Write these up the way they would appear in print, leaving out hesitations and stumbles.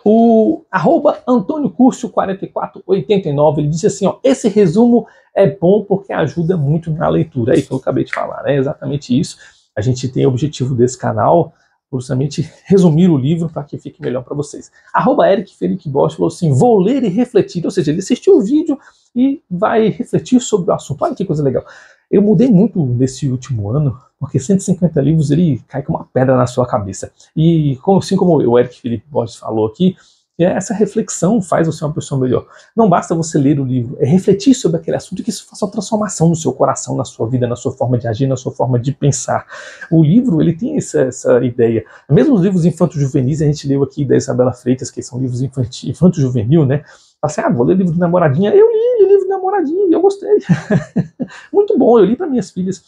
O @AntônioCurcio4489, ele disse assim, ó, esse resumo é bom porque ajuda muito na leitura. É isso que eu acabei de falar, né? Exatamente isso. A gente tem o objetivo desse canal, justamente resumir o livro para que fique melhor para vocês. Eric Felipe Bosch falou assim, vou ler e refletir, ou seja, ele assistiu o vídeo e vai refletir sobre o assunto. Olha que coisa legal. Eu mudei muito nesse último ano, porque 150 livros ele cai como uma pedra na sua cabeça. E assim como o Eric Felipe Borges falou aqui, essa reflexão faz você uma pessoa melhor. Não basta você ler o livro, é refletir sobre aquele assunto e que isso faça uma transformação no seu coração, na sua vida, na sua forma de agir, na sua forma de pensar. O livro, ele tem essa ideia. Mesmo os livros infanto-juvenis, a gente leu aqui da Isabela Freitas, que são livros infanto-juvenil, né? Assim, vou ler livro de namoradinha. Eu li o livro de namoradinha e eu gostei. Muito bom, eu li para minhas filhas.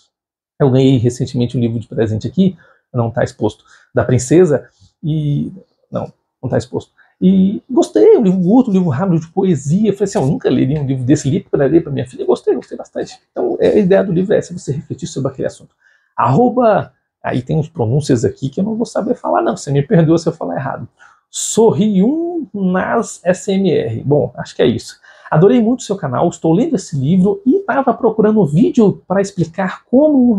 Eu ganhei recentemente um livro de presente aqui, não está exposto, da Princesa, e... não está exposto. E gostei, um livro curto, um livro rápido de poesia. Falei assim, eu nunca leria um livro desse, livro para ler para minha filha. Gostei bastante. Então, a ideia do livro é essa, você refletir sobre aquele assunto. Aí tem uns pronúncias aqui que eu não vou saber falar, não. Você me perdoa se eu falar errado. Sorrium nas SMR. Bom, acho que é isso. Adorei muito o seu canal, estou lendo esse livro e estava procurando um vídeo para explicar como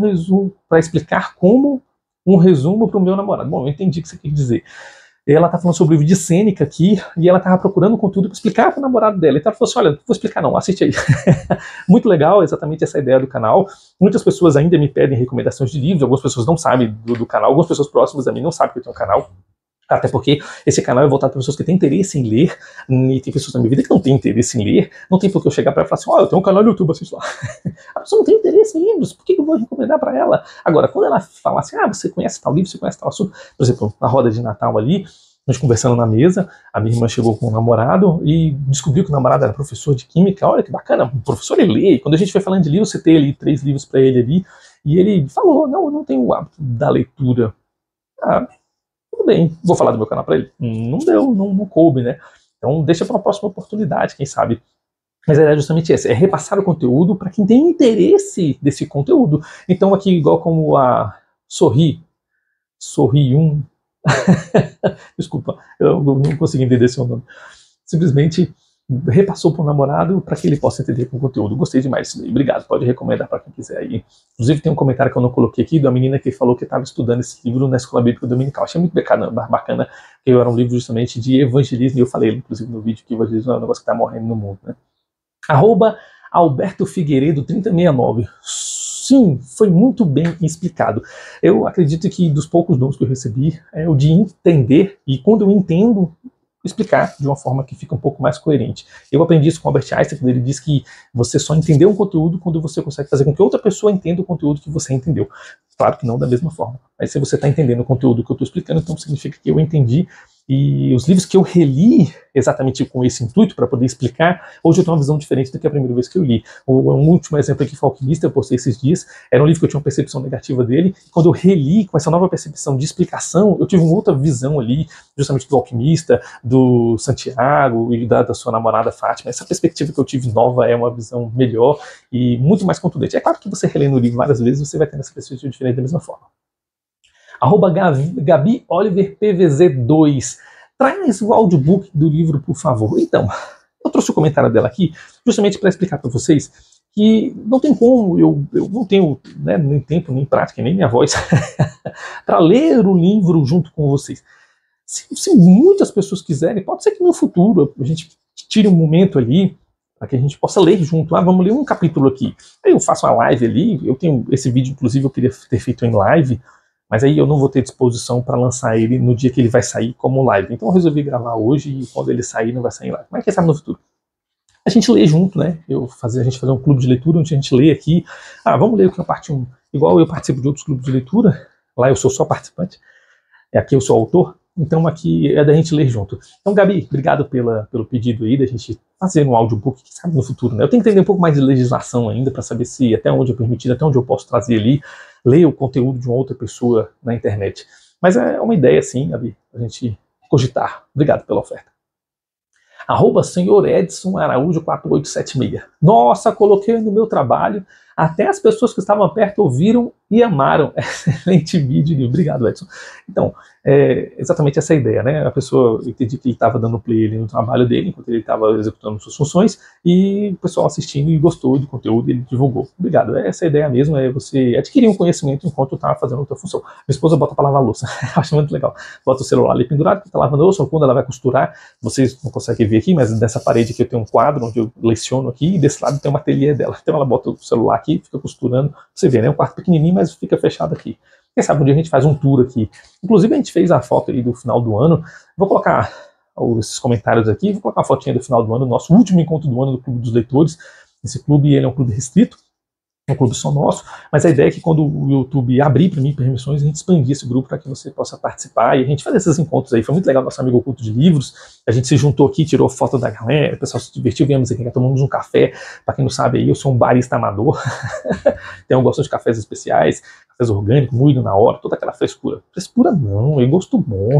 um resumo para o meu namorado. Bom, eu entendi o que você quer dizer. Ela está falando sobre o livro de Sêneca aqui, e ela estava procurando conteúdo para explicar para o namorado dela. Então ela falou assim, olha, não vou explicar não, assiste aí. Muito legal, exatamente essa ideia do canal. Muitas pessoas ainda me pedem recomendações de livros, algumas pessoas não sabem do canal, algumas pessoas próximas a mim não sabem que eu tenho um canal. Até porque esse canal é voltado para pessoas que têm interesse em ler, e tem pessoas na minha vida que não têm interesse em ler, não tem por que eu chegar para ela e falar assim, eu tenho um canal no YouTube, assiste lá. A pessoa não tem interesse em livros, por que eu vou recomendar para ela? Agora, quando ela fala assim, você conhece tal livro, você conhece tal assunto, por exemplo, na roda de Natal ali, nós conversando na mesa, a minha irmã chegou com um namorado e descobriu que o namorado era professor de química. Olha que bacana, o professor ele lê. E quando a gente foi falando de livro, eu citei ali 3 livros para ele ali, e ele falou, não, eu não tenho o hábito da leitura. Tudo bem, vou falar do meu canal para ele. Não deu, não coube, né? Então deixa para uma próxima oportunidade, quem sabe. Mas a ideia é justamente essa, é repassar o conteúdo para quem tem interesse desse conteúdo. Então aqui, igual como a Sorrium, desculpa, eu não consegui entender seu nome. Simplesmente repassou para o namorado para que ele possa entender com o conteúdo. Gostei demais disso daí. Obrigado, pode recomendar para quem quiser aí. Inclusive tem um comentário que eu não coloquei aqui da menina que falou que estava estudando esse livro na Escola Bíblica Dominical. Achei muito bacana, que era um livro justamente de evangelismo, e eu falei inclusive no vídeo que evangelismo é um negócio que está morrendo no mundo, né? Alberto Figueiredo 3069. Sim, foi muito bem explicado. Eu acredito que dos poucos dons que eu recebi é o de entender, e quando eu entendo, explicar de uma forma que fica um pouco mais coerente. Eu aprendi isso com Albert Einstein, quando ele diz que você só entendeu um conteúdo quando você consegue fazer com que outra pessoa entenda o conteúdo que você entendeu. Claro que não da mesma forma. Mas se você está entendendo o conteúdo que eu estou explicando, então significa que eu entendi. E os livros que eu reli exatamente com esse intuito para poder explicar, hoje eu tenho uma visão diferente do que a primeira vez que eu li. Um último exemplo aqui foi o Alquimista, eu postei esses dias, era um livro que eu tinha uma percepção negativa dele, e quando eu reli com essa nova percepção de explicação, eu tive uma outra visão ali, justamente do Alquimista, do Santiago e da sua namorada Fátima. Essa perspectiva que eu tive nova é uma visão melhor e muito mais contundente. É claro que você relendo o livro várias vezes, você vai ter essa perspectiva diferente da mesma forma. Gabi Oliver PVZ2. Traz o audiobook do livro, por favor. Então, eu trouxe o comentário dela aqui justamente para explicar para vocês que não tem como, eu não tenho nem tempo, nem prática, nem minha voz para ler o livro junto com vocês. Se muitas pessoas quiserem, pode ser que no futuro a gente tire um momento ali para que a gente possa ler junto. Vamos ler um capítulo aqui. Aí eu faço uma live ali, eu tenho esse vídeo, inclusive, eu queria ter feito em live, mas aí eu não vou ter disposição para lançar ele no dia que ele vai sair como live. Então eu resolvi gravar hoje e quando ele sair não vai sair em live. Mas quem sabe no futuro. A gente lê junto, né? A gente fazer um clube de leitura onde a gente lê aqui. Vamos ler aqui a parte 1. Igual eu participo de outros clubes de leitura, lá eu sou só participante, aqui eu sou autor, então aqui é da gente ler junto. Então, Gabi, obrigado pelo pedido aí da gente fazer um audiobook, quem sabe no futuro, né? Eu tenho que entender um pouco mais de legislação ainda para saber se até onde é permitido, até onde eu posso trazer ali, ler o conteúdo de uma outra pessoa na internet. Mas é uma ideia, sim, Gabi, a gente cogitar. Obrigado pela oferta. @senhor Edson Araújo 4876. Nossa, coloquei no meu trabalho Até as pessoas que estavam perto ouviram e amaram. Excelente vídeo, obrigado, Edson. Então, exatamente essa ideia, né? A pessoa, eu entendi que ele estava dando play ali no trabalho dele, enquanto ele estava executando suas funções, e o pessoal assistindo e gostou do conteúdo e ele divulgou. Obrigado. Essa é a ideia mesmo, é você adquirir um conhecimento enquanto está fazendo outra função. Minha esposa bota para lavar a louça, acho muito legal. Bota o celular ali pendurado, está lavando a louça, ou quando ela vai costurar, vocês não conseguem ver aqui, mas dessa parede aqui eu tenho um quadro onde eu leciono aqui, e desse lado tem uma ateliê dela. Então ela bota o celular aqui, fica costurando, você vê, né? Um quarto pequenininho, mas fica fechado aqui. Quem sabe um dia a gente faz um tour aqui. Inclusive a gente fez a foto aí do final do ano. Vou colocar esses comentários aqui, vou colocar a fotinha do final do ano, nosso último encontro do ano do Clube dos Leitores. Esse clube, ele é um clube restrito, é um clube só nosso, mas a ideia é que quando o YouTube abrir para mim permissões, a gente expandir esse grupo para que você possa participar e a gente fazer esses encontros aí. Foi muito legal, nosso amigo Oculto de Livros, a gente se juntou aqui, tirou foto da galera, o pessoal se divertiu, viemos aqui, tomamos um café. Para quem não sabe aí, eu sou um barista amador, então eu gosto de cafés especiais, cafés orgânicos, moído na hora, toda aquela frescura. Frescura não, eu gosto bom.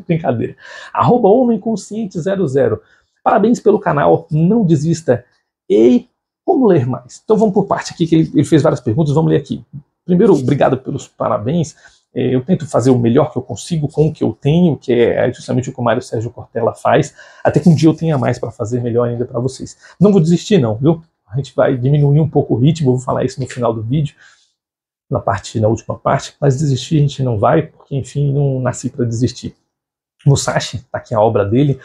Brincadeira. @homemconsciente00. Parabéns pelo canal, não desista. E como ler mais? Então vamos por parte aqui, que ele fez várias perguntas, vamos ler aqui. Primeiro, obrigado pelos parabéns. Eu tento fazer o melhor que eu consigo com o que eu tenho, que é justamente o que o Mário Sérgio Cortella faz, até que um dia eu tenha mais para fazer melhor ainda para vocês. Não vou desistir não, viu? A gente vai diminuir um pouco o ritmo, eu vou falar isso no final do vídeo, na última parte, mas desistir a gente não vai, porque enfim, não nasci para desistir. Musashi, tá aqui a obra dele,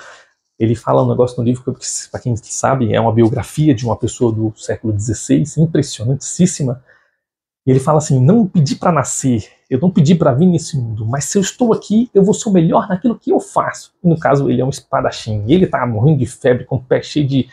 ele fala um negócio no livro que, para quem sabe, é uma biografia de uma pessoa do século XVI, impressionantíssima. E ele fala assim, não pedi para nascer, eu não pedi para vir nesse mundo, mas se eu estou aqui, eu vou ser o melhor naquilo que eu faço. E no caso, ele é um espadachim, e ele tá morrendo de febre, com o pé cheio de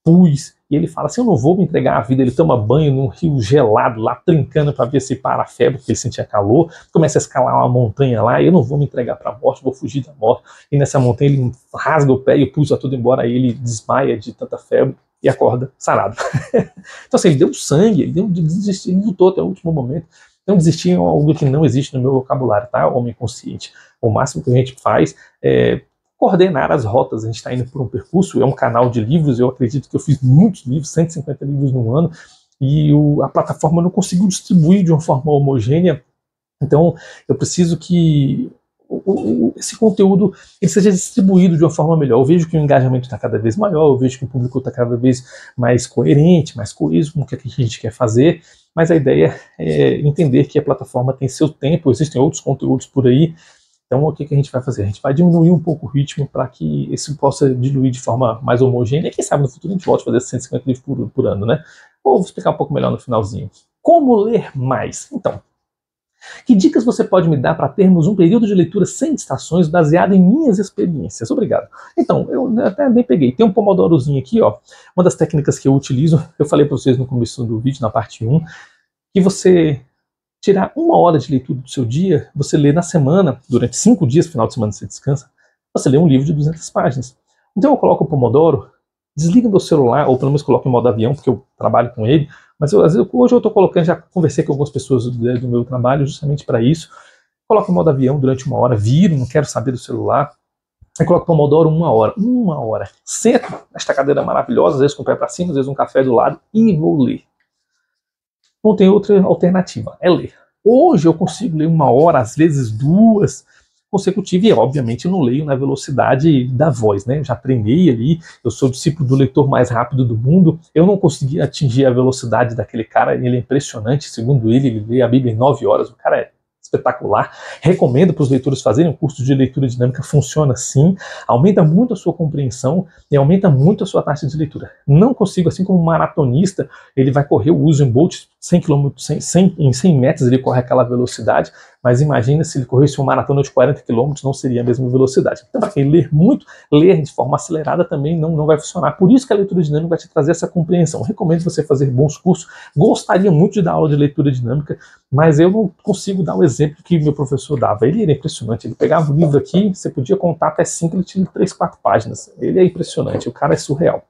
pus, e ele fala assim, eu não vou me entregar à vida. Ele toma banho num rio gelado, lá trincando para ver se para a febre, porque ele sentia calor, começa a escalar uma montanha lá, eu não vou me entregar para a morte, vou fugir da morte. E nessa montanha ele rasga o pé e o pus vai tudo embora, aí ele desmaia de tanta febre e acorda sarado. Então assim, ele deu sangue, ele lutou até o último momento. Não desistir é algo que não existe no meu vocabulário, tá? Homem consciente. O máximo que a gente faz é coordenar as rotas. A gente está indo por um percurso, é um canal de livros, eu acredito que eu fiz muitos livros, 150 livros no ano, e a plataforma não conseguiu distribuir de uma forma homogênea, então eu preciso que esse conteúdo ele seja distribuído de uma forma melhor. Eu vejo que o engajamento está cada vez maior, eu vejo que o público está cada vez mais coerente, mais coeso com o que a gente quer fazer, mas a ideia é entender que a plataforma tem seu tempo, existem outros conteúdos por aí. Então o que a gente vai fazer? A gente vai diminuir um pouco o ritmo para que isso possa diluir de forma mais homogênea. E quem sabe no futuro a gente volte a fazer 150 livros por ano, né? Ou vou explicar um pouco melhor no finalzinho. Como ler mais? Então, que dicas você pode me dar para termos um período de leitura sem distrações baseado em minhas experiências? Obrigado. Então, eu até nem peguei. Tem um pomodorozinho aqui, ó. Uma das técnicas que eu utilizo, eu falei para vocês no começo do vídeo, na parte 1, que você tirar 1 hora de leitura do seu dia, você lê na semana, durante 5 dias, final de semana você descansa, você lê um livro de 200 páginas. Então eu coloco o Pomodoro, desligo meu celular, ou pelo menos coloco em modo avião, porque eu trabalho com ele, mas às vezes, hoje eu estou colocando, já conversei com algumas pessoas do meu trabalho justamente para isso, coloco em modo avião durante 1 hora, viro, não quero saber do celular, aí coloco o Pomodoro 1 hora, 1 hora, sento nesta cadeira maravilhosa, às vezes com o pé para cima, às vezes um café do lado, e vou ler. Não tem outra alternativa, é ler. Hoje eu consigo ler 1 hora, às vezes 2 consecutivas, e obviamente eu não leio na velocidade da voz, né? Eu já treinei ali, eu sou discípulo do leitor mais rápido do mundo, eu não consegui atingir a velocidade daquele cara, ele é impressionante, segundo ele lê a Bíblia em 9 horas, o cara é espetacular. Recomendo para os leitores fazerem um curso de leitura dinâmica, funciona sim, aumenta muito a sua compreensão e aumenta muito a sua taxa de leitura. Não consigo, assim como um maratonista, ele vai correr o Usain Bolt 100 km, em 100 metros ele corre aquela velocidade, mas imagina se ele corresse uma maratona de 40 km, não seria a mesma velocidade. Então, para quem ler muito, ler de forma acelerada também não vai funcionar. Por isso que a leitura dinâmica vai te trazer essa compreensão. Recomendo você fazer bons cursos. Gostaria muito de dar aula de leitura dinâmica, mas eu não consigo dar o exemplo que meu professor dava. Ele era impressionante. Ele pegava o livro aqui, você podia contar até 5, ele tinha 3, 4 páginas. Ele é impressionante, o cara é surreal.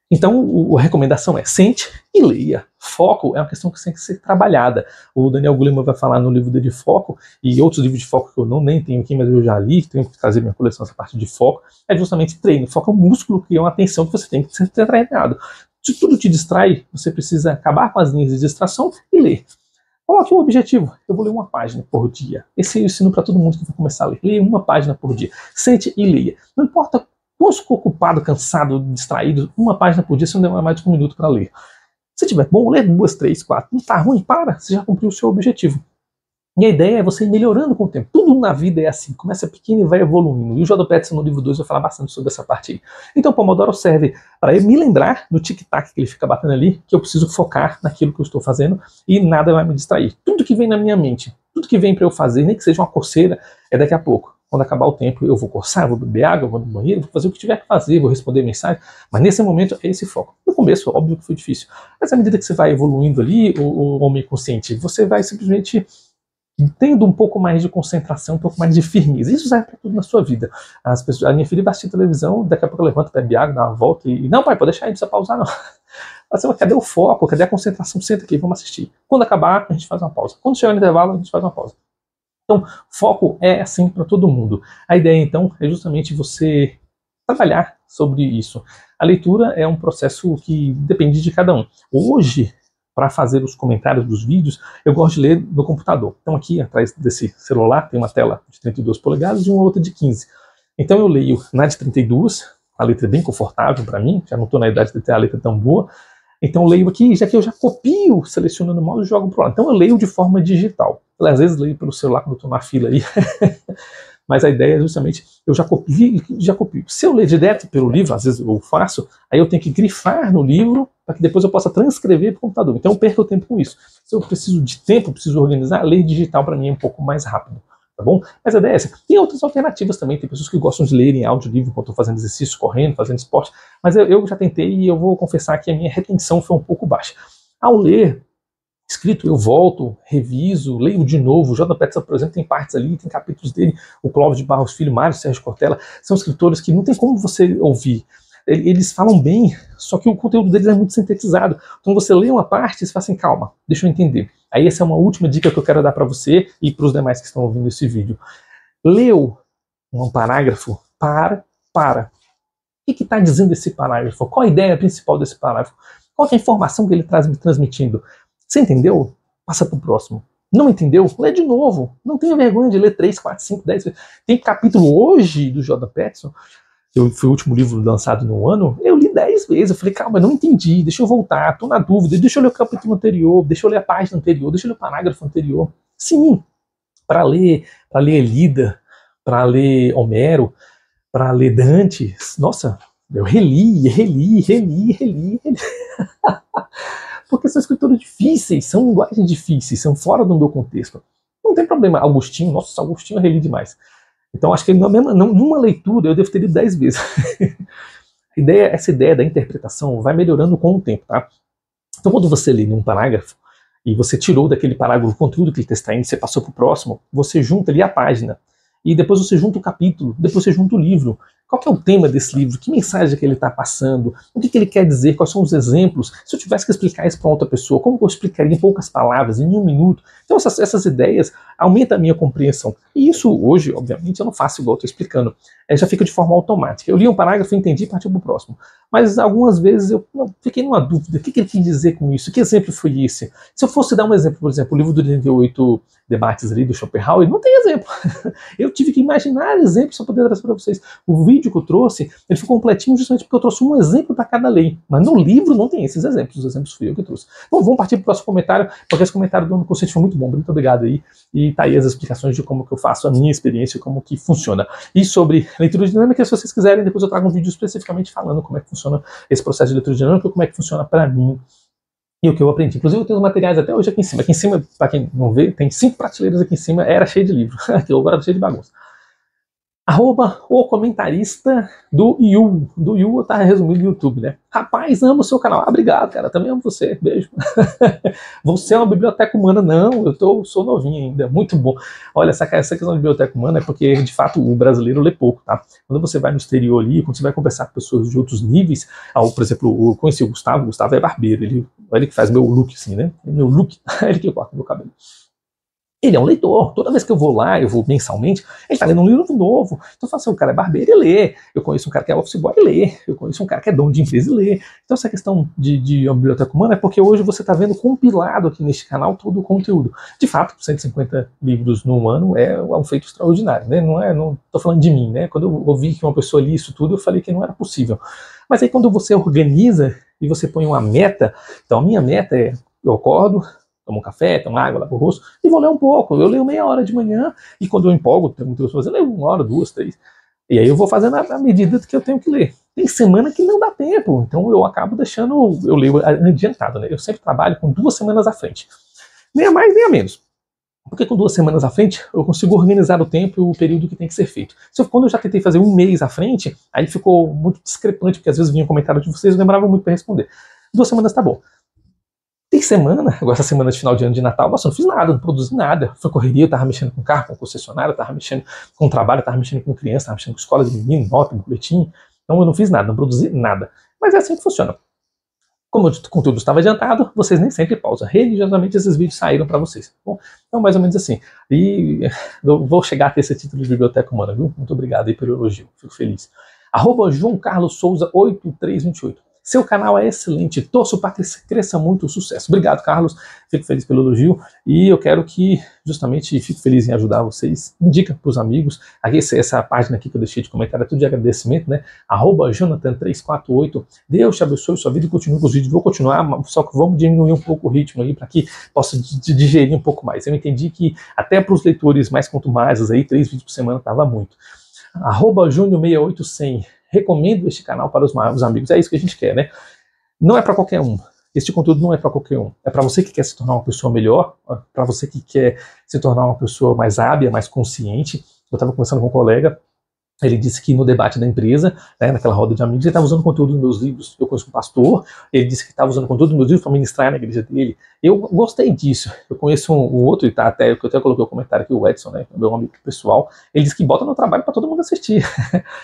Então, a recomendação é sente e leia. Foco é uma questão que tem que ser trabalhada. O Daniel Goleman vai falar no livro dele de foco, e outros livros de foco que eu nem tenho aqui, mas eu já li, tenho que trazer minha coleção essa parte de foco, é justamente treino. Foco é um músculo que é uma atenção que você tem que ser treinado. Se tudo te distrai, você precisa acabar com as linhas de distração e ler. Coloque um objetivo. Eu vou ler uma página por dia. Esse é o ensino para todo mundo que vai começar a ler. Leia uma página por dia. Sente e leia. Não importa quanto ficou ocupado, cansado, distraído, uma página por dia, você não demora mais de 1 minuto para ler. Se tiver bom, lê 2, 3, 4. Não está ruim? Para. Você já cumpriu o seu objetivo. E a ideia é você ir melhorando com o tempo. Tudo na vida é assim, começa pequeno e vai evoluindo. E o Jordan Peterson no livro 2 vai falar bastante sobre essa parte aí. Então o Pomodoro serve para eu me lembrar no tic-tac que ele fica batendo ali, que eu preciso focar naquilo que eu estou fazendo e nada vai me distrair. Tudo que vem na minha mente, tudo que vem para eu fazer, nem que seja uma coceira, é daqui a pouco. Quando acabar o tempo, eu vou coçar, eu vou beber água, eu vou no banheiro, vou fazer o que tiver que fazer, vou responder mensagem. Mas nesse momento é esse foco. No começo, óbvio que foi difícil. Mas à medida que você vai evoluindo ali, o homem consciente, você vai simplesmente tendo um pouco mais de concentração, um pouco mais de firmeza. Isso serve para tudo na sua vida. A minha filha vai assistir televisão, daqui a pouco ela levanta, bebe água, dá uma volta e... Não, pai, pode deixar aí, não precisa pausar, não. Assim, cadê o foco? Cadê a concentração? Senta aqui, vamos assistir. Quando acabar, a gente faz uma pausa. Quando chegar no intervalo, a gente faz uma pausa. Então, foco é assim para todo mundo. A ideia, então, é justamente você trabalhar sobre isso. A leitura é um processo que depende de cada um. Hoje, para fazer os comentários dos vídeos, eu gosto de ler no computador. Então aqui atrás desse celular tem uma tela de 32 polegadas e uma outra de 15. Então eu leio na de 32, a letra é bem confortável para mim, já não estou na idade de ter a letra tão boa. Então eu leio aqui, já que eu já copio, selecionando o modo e jogo para lá. Então eu leio de forma digital. Eu, às vezes leio pelo celular quando estou na fila aí. Mas a ideia é justamente, eu já copio. Se eu ler direto pelo livro, às vezes eu faço, aí eu tenho que grifar no livro para que depois eu possa transcrever para o computador. Então eu perco o tempo com isso. Se eu preciso de tempo, preciso organizar, ler digital para mim é um pouco mais rápido, tá bom? Mas a ideia é essa. Tem outras alternativas também, tem pessoas que gostam de ler em audiolivro enquanto estou fazendo exercício, correndo, fazendo esporte, mas eu já tentei e eu vou confessar que a minha retenção foi um pouco baixa. Ao ler escrito, eu volto, reviso, leio de novo. O Jordan Peterson, por exemplo, tem partes ali, tem capítulos dele, o Clóvis de Barros Filho, Mário Sérgio Cortella, são escritores que não tem como você ouvir. Eles falam bem, só que o conteúdo deles é muito sintetizado. Então você lê uma parte e você fala assim, calma, deixa eu entender. Aí essa é uma última dica que eu quero dar para você e para os demais que estão ouvindo esse vídeo. Leu um parágrafo, para. O que está dizendo esse parágrafo? Qual a ideia principal desse parágrafo? Qual é a informação que ele está transmitindo? Você entendeu? Passa para o próximo. Não entendeu? Lê de novo. Não tenha vergonha de ler 3, 4, 5, 10 vezes. Tem capítulo hoje do Jordan Peterson, foi o último livro lançado no ano, eu li 10 vezes. Eu falei, calma, eu não entendi, deixa eu voltar, estou na dúvida, deixa eu ler o capítulo anterior, deixa eu ler a página anterior, deixa eu ler o parágrafo anterior. Sim, para ler Elida, para ler Homero, para ler Dante, nossa, eu reli. Porque são escritores difíceis, são linguagens difíceis, são fora do meu contexto. Não tem problema. Agostinho, nossa, Agostinho eu reli demais. Então acho que numa leitura eu devo ter lido 10 vezes. Essa ideia da interpretação vai melhorando com o tempo, tá? Então quando você lê num parágrafo e você tirou daquele parágrafo o conteúdo que ele está extraindo, você passou para o próximo, você junta ali a página. E depois você junta o capítulo, depois você junta o livro. Qual que é o tema desse livro? Que mensagem que ele está passando? O que ele quer dizer? Quais são os exemplos? Se eu tivesse que explicar isso para outra pessoa, como eu explicaria em poucas palavras, em 1 minuto? Então essas ideias aumentam a minha compreensão. E isso hoje, obviamente, eu não faço igual eu estou explicando. Já fica de forma automática. Eu li um parágrafo, entendi e parti para o próximo. Mas algumas vezes eu fiquei numa dúvida. O que ele quis dizer com isso? Que exemplo foi esse? Se eu fosse dar um exemplo, por exemplo, o livro do 38 debates ali do Schopenhauer, não tem exemplo. Eu tive que imaginar exemplos para poder trazer para vocês. O vídeo que eu trouxe, ele ficou completinho justamente porque eu trouxe um exemplo para cada lei. Mas no livro não tem esses exemplos. Os exemplos fui eu que trouxe. Bom, vamos partir para o próximo comentário, porque esse comentário do Homem Consciente foi muito bom. Muito obrigado aí. E tá aí as explicações de como que eu faço a minha experiência, como que funciona. E sobre leitura dinâmica, se vocês quiserem, depois eu trago um vídeo especificamente falando como é que funciona esse processo de leitura dinâmica, como é que funciona para mim e o que eu aprendi. Inclusive eu tenho os materiais até hoje aqui em cima. Aqui em cima, para quem não vê, tem 5 prateleiras aqui em cima, era cheio de livro. Aqui agora tá cheio de bagunça. @o comentarista do Yu. Do Yu tá resumido no YouTube, né? Rapaz, amo o seu canal. Obrigado, cara. Também amo você. Beijo. Você é uma biblioteca humana? Não, sou novinho ainda. Muito bom. Olha, essa questão de biblioteca humana é porque, de fato, o brasileiro lê pouco, tá? Quando você vai no exterior ali, quando você vai conversar com pessoas de outros níveis, por exemplo, eu conheci o Gustavo é barbeiro. Ele que faz meu look, assim, né? Meu look, ele que corta meu cabelo. Ele é um leitor. Toda vez que eu vou lá, eu vou mensalmente, ele está lendo um livro novo. Então eu falo assim, o cara é barbeiro, ele lê. Eu conheço um cara que é office boy, ele lê. Eu conheço um cara que é dono de empresa, ele lê. Então essa questão de uma biblioteca humana é porque hoje você está vendo compilado aqui neste canal todo o conteúdo. De fato, 150 livros no ano é um feito extraordinário, né? Não estou falando de mim, né? Quando eu ouvi que uma pessoa lia isso tudo, eu falei que não era possível. Mas aí quando você organiza e você põe uma meta, então a minha meta é, eu acordo, tomo um café, tomo água, lavo o rosto e vou ler um pouco. Eu leio meia hora de manhã e quando eu empolgo, tem muitas pessoas, eu leio 1 hora, 2, 3. E aí eu vou fazendo a medida que eu tenho que ler. Tem semana que não dá tempo, então eu acabo deixando, eu leio adiantado, né? Eu sempre trabalho com 2 semanas à frente. Nem a mais, nem a menos. Porque com 2 semanas à frente, eu consigo organizar o tempo e o período que tem que ser feito. Quando eu já tentei fazer 1 mês à frente, aí ficou muito discrepante, porque às vezes vinha um comentário de vocês e eu lembrava muito para responder. 2 semanas tá bom. Tem semana, agora essa semana de final de ano de Natal, nossa, eu não fiz nada, não produzi nada. Foi correria, eu tava mexendo com carro, com concessionário, eu tava mexendo com trabalho, eu tava mexendo com criança, tava mexendo com escola de menino, nota, boletim. Então eu não fiz nada, não produzi nada. Mas é assim que funciona. Como o conteúdo estava adiantado, vocês nem sempre pausam. Religiosamente esses vídeos saíram para vocês. Bom, então mais ou menos assim. E eu vou chegar a ter esse título de biblioteca humana, viu? Muito obrigado aí pelo elogio, fico feliz. @João Carlos Souza 8328. Seu canal é excelente, torço para que cresça muito o sucesso. Obrigado, Carlos, fico feliz pelo elogio e eu quero que, justamente, fico feliz em ajudar vocês. Indica para os amigos. Aqui, essa página aqui que eu deixei de comentário é tudo de agradecimento, né? @Jonathan348. Deus te abençoe sua vida e continue com os vídeos. Vou continuar, só que vamos diminuir um pouco o ritmo aí para que possa digerir um pouco mais. Eu entendi que até para os leitores mais contumados aí, 3 vídeos por semana estava muito. @Júnior68100. Recomendo este canal para os amigos. É isso que a gente quer, né? Não é para qualquer um. Este conteúdo não é para qualquer um. É para você que quer se tornar uma pessoa melhor, para você que quer se tornar uma pessoa mais hábil, mais consciente. Eu estava conversando com um colega, ele disse que no debate da empresa, né, naquela roda de amigos, ele estava usando conteúdo dos meus livros. Eu conheço um pastor, ele disse que estava usando conteúdo dos meus livros para ministrar na igreja dele. Eu gostei disso. Eu conheço um outro, e tá até, que eu até coloquei o comentário aqui, o Edson, né, meu amigo pessoal, ele disse que bota no trabalho para todo mundo assistir.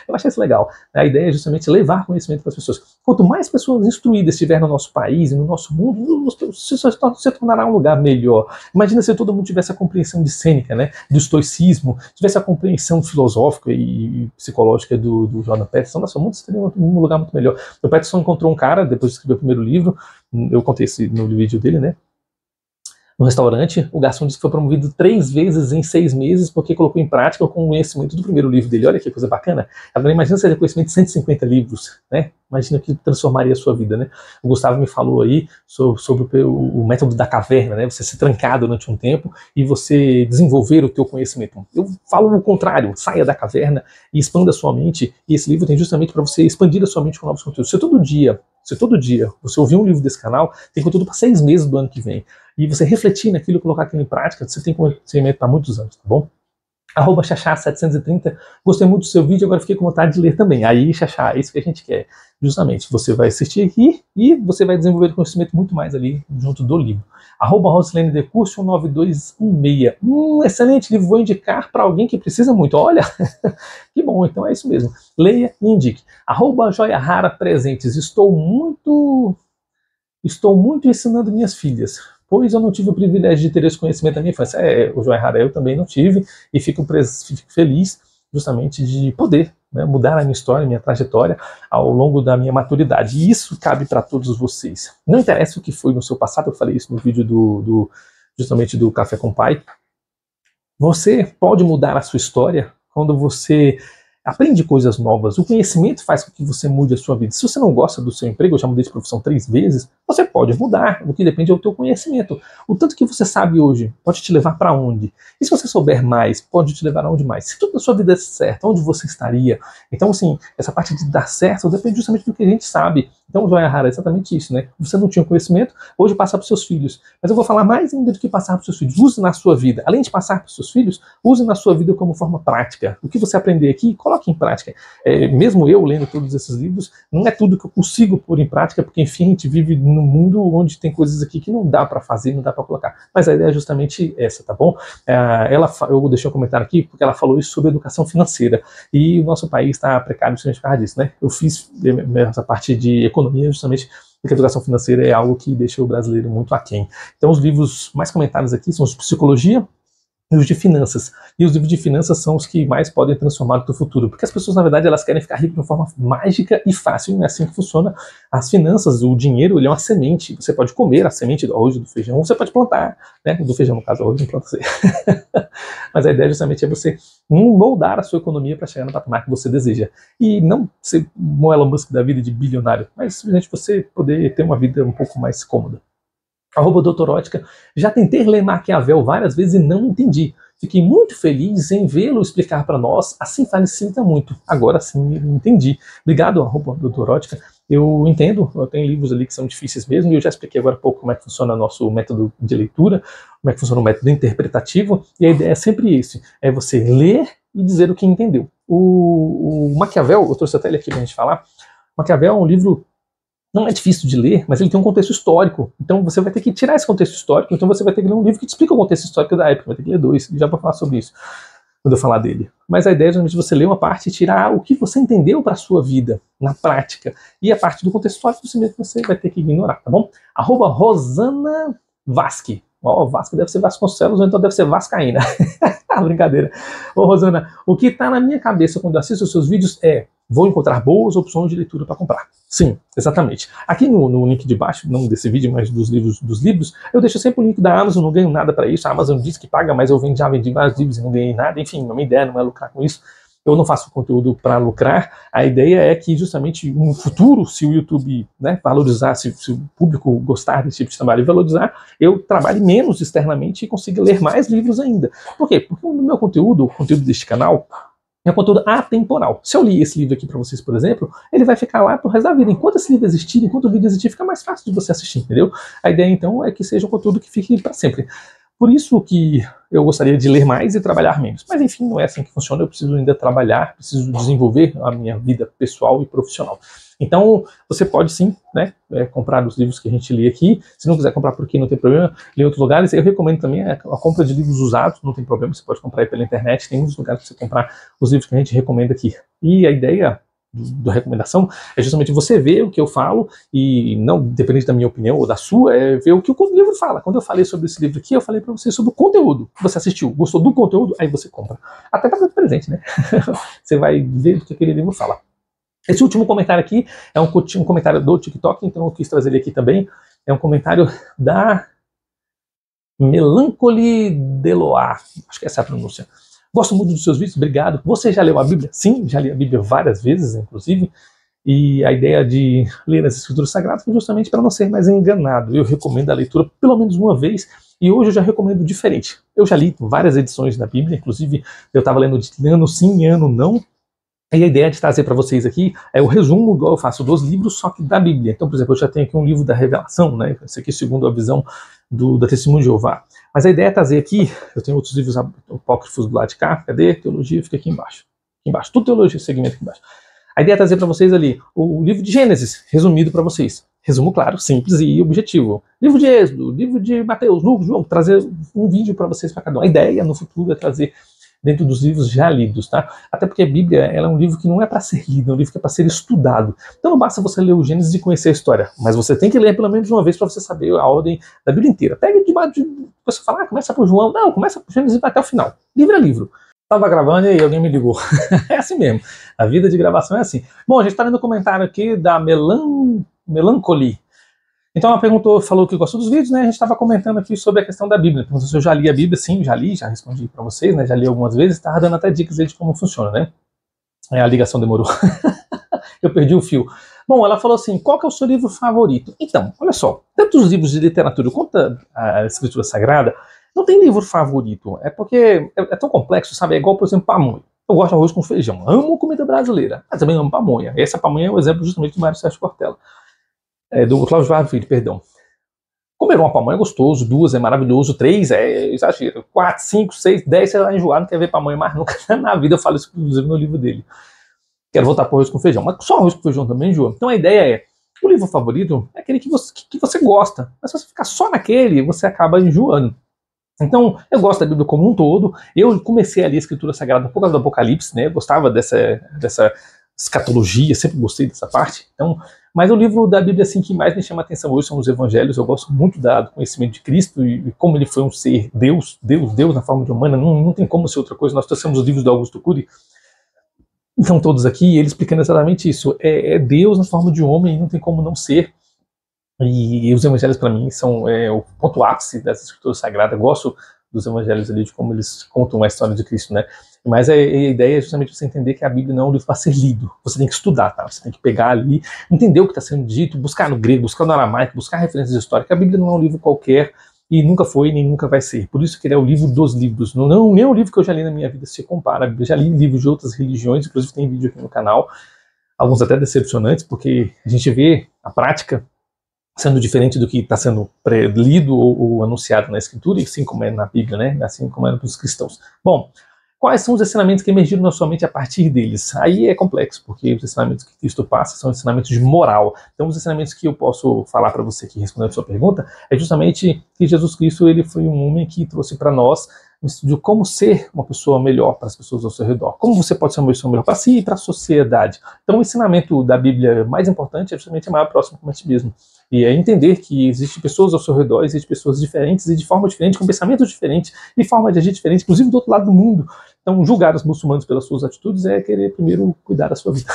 Eu achei isso legal. A ideia é justamente levar conhecimento para as pessoas. Quanto mais pessoas instruídas estiver no nosso país e no nosso mundo, se tornará um lugar melhor. Imagina se todo mundo tivesse a compreensão de Sêneca, né, do estoicismo, tivesse a compreensão filosófica e psicológica do Jordan Peterson. Nossa, o mundo seria um lugar muito melhor. O Peterson encontrou um cara, depois de escrever o primeiro livro, eu contei isso no vídeo dele, né? No restaurante, o garçom disse que foi promovido 3 vezes em 6 meses porque colocou em prática o conhecimento do primeiro livro dele. Olha que coisa bacana. Agora imagina se ele conhecimento de 150 livros, né? Imagina que transformaria a sua vida, né? O Gustavo me falou aí sobre o método da caverna, né? Você se trancar durante um tempo e você desenvolver o teu conhecimento. Eu falo o contrário, saia da caverna e expanda a sua mente. E esse livro tem justamente para você expandir a sua mente com novos conteúdos. Se todo dia você ouvir um livro desse canal, tem conteúdo para 6 meses do ano que vem. E você refletir naquilo e colocar aquilo em prática, você tem conhecimento para muitos anos, tá bom? @Xaxá730. Gostei muito do seu vídeo, agora fiquei com vontade de ler também. Aí, Xaxá, é isso que a gente quer. Justamente, você vai assistir aqui e você vai desenvolver conhecimento muito mais ali junto do livro. @Rosilene Decurso 9216. Excelente livro, vou indicar para alguém que precisa muito. Olha, que bom, então é isso mesmo. Leia e indique. @Joia Rara Presentes. Estou muito ensinando minhas filhas, pois eu não tive o privilégio de ter esse conhecimento da minha infância. O Joia Rara eu também não tive, e fico feliz justamente de poder, né, mudar a minha história, a minha trajetória ao longo da minha maturidade. E isso cabe para todos vocês. Não interessa o que foi no seu passado, eu falei isso no vídeo justamente do Café com Pai. Você pode mudar a sua história quando você aprende coisas novas. O conhecimento faz com que você mude a sua vida. Se você não gosta do seu emprego, eu já mudei de profissão 3 vezes, você pode mudar. O que depende é o teu conhecimento. O tanto que você sabe hoje pode te levar para onde? E se você souber mais, pode te levar aonde mais? Se tudo na sua vida é certo, onde você estaria? Então, assim, essa parte de dar certo depende justamente do que a gente sabe. Então, Joia Rara, é exatamente isso, né? Você não tinha conhecimento, hoje passar para os seus filhos. Mas eu vou falar mais ainda do que passar para os seus filhos. Use na sua vida. Além de passar para os seus filhos, use na sua vida como forma prática. O que você aprender aqui, coloque em prática. Mesmo eu lendo todos esses livros, não é tudo que eu consigo pôr em prática, porque, enfim, a gente vive num mundo onde tem coisas aqui que não dá para fazer, não dá para colocar. Mas a ideia é justamente essa, tá bom? Eu deixei um comentário aqui, porque ela falou isso sobre educação financeira. E o nosso país está precário justamente por causa disso, né? Eu fiz essa parte de economia justamente porque a educação financeira é algo que deixa o brasileiro muito aquém. Então, os livros mais comentados aqui são os de psicologia, livros de finanças. E os livros de finanças são os que mais podem transformar o teu futuro. Porque as pessoas, na verdade, elas querem ficar ricas de uma forma mágica e fácil. Não é assim que funciona. As finanças, o dinheiro, ele é uma semente. Você pode comer a semente do arroz e do feijão, ou você pode plantar, né? Do feijão, no caso, arroz não planta. Mas a ideia justamente é você moldar a sua economia para chegar no patamar que você deseja. E não ser um Elon Musk da vida de bilionário, mas simplesmente você poder ter uma vida um pouco mais cômoda. @doutorótica. Já tentei ler Maquiavel várias vezes e não entendi. Fiquei muito feliz em vê-lo explicar para nós, assim facilita muito. Agora sim entendi. Obrigado, @doutorótica. Eu entendo, eu tenho livros ali que são difíceis mesmo, e eu já expliquei agora há pouco como é que funciona o nosso método de leitura, como é que funciona o método interpretativo, e a ideia é sempre esse, é você ler e dizer o que entendeu. O Maquiavel, eu trouxe até ele aqui para a gente falar, Maquiavel é um livro, não é difícil de ler, mas ele tem um contexto histórico. Então você vai ter que tirar esse contexto histórico, então você vai ter que ler um livro que te explica o contexto histórico da época, vai ter que ler 2, já para falar sobre isso, quando eu falar dele. Mas a ideia é geralmente você ler uma parte e tirar o que você entendeu para a sua vida, na prática. E a parte do contexto histórico você vai ter que ignorar, tá bom? @Rosana Vasque. Ó, Vasco deve ser Vasconcelos, ou então deve ser Vascaína. Brincadeira. Ô Rosana, o que está na minha cabeça quando eu assisto os seus vídeos é: vou encontrar boas opções de leitura para comprar. Sim, exatamente. Aqui no link de baixo, não desse vídeo, mas dos livros, eu deixo sempre o link da Amazon, não ganho nada para isso. A Amazon diz que paga, mas eu já vendi vários livros e não ganhei nada. Enfim, a minha ideia não é lucrar com isso. Eu não faço conteúdo para lucrar. A ideia é que justamente no futuro, se o YouTube, né, valorizar, se o público gostar desse tipo de trabalho e valorizar, eu trabalhe menos externamente e consiga ler mais livros ainda. Por quê? Porque o meu conteúdo, o conteúdo deste canal, é um conteúdo atemporal. Se eu li esse livro aqui para vocês, por exemplo, ele vai ficar lá pro resto da vida. Enquanto esse livro existir, enquanto o vídeo existir, fica mais fácil de você assistir, entendeu? A ideia, então, é que seja um conteúdo que fique para sempre. Por isso que eu gostaria de ler mais e trabalhar menos. Mas, enfim, não é assim que funciona. Eu preciso ainda trabalhar, preciso desenvolver a minha vida pessoal e profissional. Então, você pode sim, né, comprar os livros que a gente lê aqui. Se não quiser comprar por aqui, não tem problema. Ler em outros lugares. Eu recomendo também a compra de livros usados, não tem problema. Você pode comprar aí pela internet. Tem muitos lugares para você comprar os livros que a gente recomenda aqui. E a ideia da recomendação é justamente você ver o que eu falo e não, dependente da minha opinião ou da sua, é ver o que o livro fala. Quando eu falei sobre esse livro aqui, eu falei para você sobre o conteúdo. Você assistiu, gostou do conteúdo, aí você compra. Até para dar presente, né? Você vai ver o que aquele livro fala. Esse último comentário aqui é um comentário do TikTok, então eu quis trazer ele aqui também. É um comentário da Melancholy Deloar, acho que essa é a pronúncia. Gosto muito dos seus vídeos, obrigado. Você já leu a Bíblia? Sim, já li a Bíblia várias vezes, inclusive. E a ideia de ler as Escrituras Sagradas foi justamente para não ser mais enganado. Eu recomendo a leitura pelo menos uma vez, e hoje eu já recomendo diferente. Eu já li várias edições da Bíblia, inclusive eu estava lendo de ano sim, ano não. E a ideia de trazer para vocês aqui é o resumo, igual eu faço, dos livros, só que da Bíblia. Então, por exemplo, eu já tenho aqui um livro da Revelação, né? Esse aqui segundo a visão da Testemunho de Jeová. Mas a ideia é trazer aqui, eu tenho outros livros apócrifos do lado de cá, cadê? Teologia fica aqui embaixo. Aqui embaixo, tudo teologia, segmento aqui embaixo. A ideia é trazer para vocês ali o livro de Gênesis, resumido para vocês. Resumo claro, simples e objetivo. Livro de Êxodo, livro de Mateus, Lucas, João, trazer um vídeo para vocês para cada um. A ideia no futuro é trazer dentro dos livros já lidos, tá? Até porque a Bíblia ela é um livro que não é para ser lido, é um livro que é para ser estudado. Então não basta você ler o Gênesis e conhecer a história, mas você tem que ler pelo menos uma vez para você saber a ordem da Bíblia inteira. Pega de você fala, começa por João, não, começa por Gênesis e vai até o final. Livro é livro. Estava gravando e aí alguém me ligou. É assim mesmo, a vida de gravação é assim. Bom, a gente está lendo um comentário aqui da Melancholy. Então ela perguntou, falou que gostou dos vídeos, né? A gente estava comentando aqui sobre a questão da Bíblia. Perguntou se eu já li a Bíblia. Sim, já li, já respondi para vocês, né? Já li algumas vezes, estava dando até dicas aí de como funciona, né? A ligação demorou. Eu perdi o fio. Bom, ela falou assim, qual que é o seu livro favorito? Então, olha só, tanto os livros de literatura quanto a Escritura Sagrada, não tem livro favorito. É porque é tão complexo, sabe? É igual, por exemplo, pamonha. Eu gosto de arroz com feijão, amo comida brasileira, mas também amo pamonha. Essa pamonha é o exemplo justamente do Mário Sérgio Cortella. Do Cláudio Varro Filho, perdão. Comer uma pamonha é gostoso, 2 é maravilhoso, 3 é exagero, 4, 5, 6, 10 você vai enjoar, não quer ver pamonha mais nunca na vida. Eu falo isso inclusive no livro dele. Quero voltar para arroz com feijão, mas só arroz com feijão também enjoa. Então a ideia é, o livro favorito é aquele que você gosta, mas se você ficar só naquele, você acaba enjoando. Então, eu gosto da Bíblia como um todo. Eu comecei a ler a Escritura Sagrada por causa do Apocalipse, né? Eu gostava dessa escatologia, sempre gostei dessa parte. Então, Mas o livro da Bíblia assim, que mais me chama a atenção hoje são os evangelhos. Eu gosto muito do conhecimento de Cristo e como ele foi um ser Deus na forma de humana. Não tem como ser outra coisa. Nós trouxemos os livros do Augusto Cury, então todos aqui, ele explicando exatamente isso. É Deus na forma de homem, não tem como não ser. E os evangelhos para mim são o ponto ápice das escrituras sagradas. Eu gosto dos evangelhos ali, de como eles contam a história de Cristo, né? Mas a ideia é justamente você entender que a Bíblia não é um livro para ser lido. Você tem que estudar, tá? Você tem que pegar ali, entender o que está sendo dito, buscar no grego, buscar no aramaico, buscar referências históricas. A Bíblia não é um livro qualquer e nunca foi nem nunca vai ser. Por isso que ele é o livro dos livros. Não nem o livro que eu já li na minha vida se compara. Eu já li livros de outras religiões, inclusive tem vídeo aqui no canal, alguns até decepcionantes, porque a gente vê a prática sendo diferente do que está sendo lido ou anunciado na Escritura, e assim como é na Bíblia, né? Assim como é para os cristãos. Bom, quais são os ensinamentos que emergiram na sua mente a partir deles? Aí é complexo, porque os ensinamentos que Cristo passa são ensinamentos de moral. Então, os ensinamentos que eu posso falar para você aqui, respondendo a sua pergunta, é justamente que Jesus Cristo ele foi um homem que trouxe para nós de como ser uma pessoa melhor para as pessoas ao seu redor. Como você pode ser uma pessoa melhor para si e para a sociedade. Então, o ensinamento da Bíblia mais importante é justamente amar o próximo como a ti mesmo. E é entender que existem pessoas ao seu redor, existem pessoas diferentes e de forma diferente, com pensamentos diferentes e forma de agir diferente, inclusive do outro lado do mundo. Então, julgar os muçulmanos pelas suas atitudes é querer primeiro cuidar da sua vida.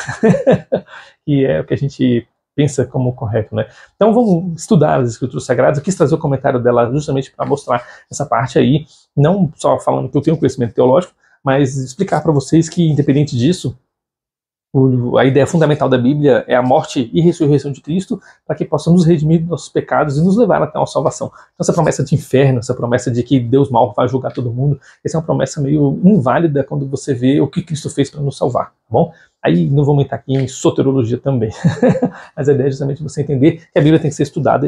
E é o que a gente pensa como correto, né? Então vamos estudar as Escrituras Sagradas. Eu quis trazer o comentário dela justamente para mostrar essa parte aí, não só falando que eu tenho conhecimento teológico, mas explicar para vocês que, independente disso, a ideia fundamental da Bíblia é a morte e ressurreição de Cristo, para que possa nos redimir dos nossos pecados e nos levar até uma salvação. Então essa promessa de inferno, essa promessa de que Deus mal vai julgar todo mundo, essa é uma promessa meio inválida quando você vê o que Cristo fez para nos salvar, tá bom? Aí não vamos entrar aqui em soterologia também, mas a ideia é justamente você entender que a Bíblia tem que ser estudada